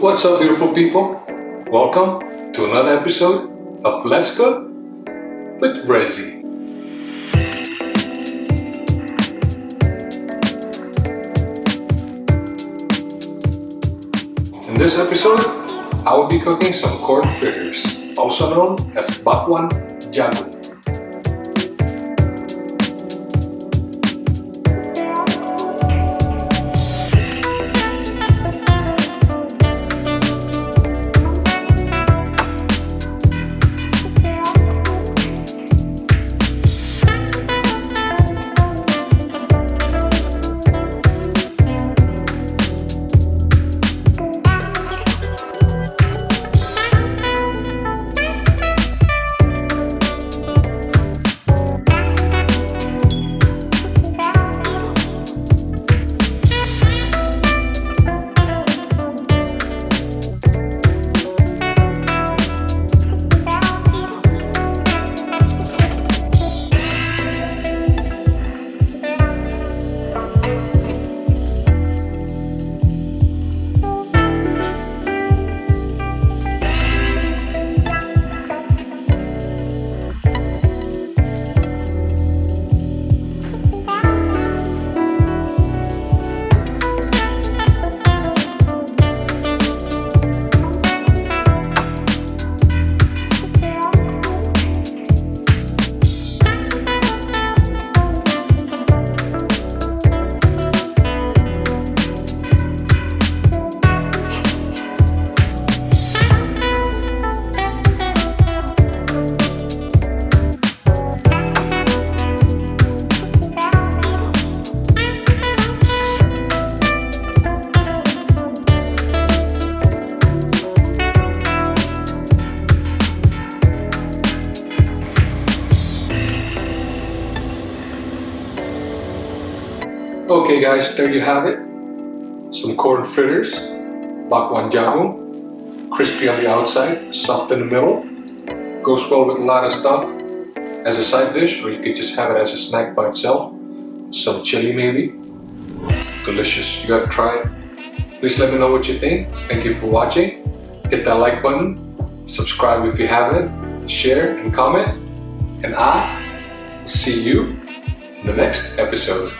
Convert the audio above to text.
What's up, beautiful people? Welcome to another episode of Let's Cook with Rezi. In this episode, I will be cooking some corn fritters, also known as BAKWAN JAGUNG. Okay guys, there you have it. Some corn fritters, BAKWAN JAGUNG. Crispy on the outside, soft in the middle. Goes well with a lot of stuff as a side dish, or you could just have it as a snack by itself. Some chili maybe. Delicious, you gotta try it. Please let me know what you think. Thank you for watching. Hit that like button. Subscribe if you haven't. Share and comment. And I will see you in the next episode.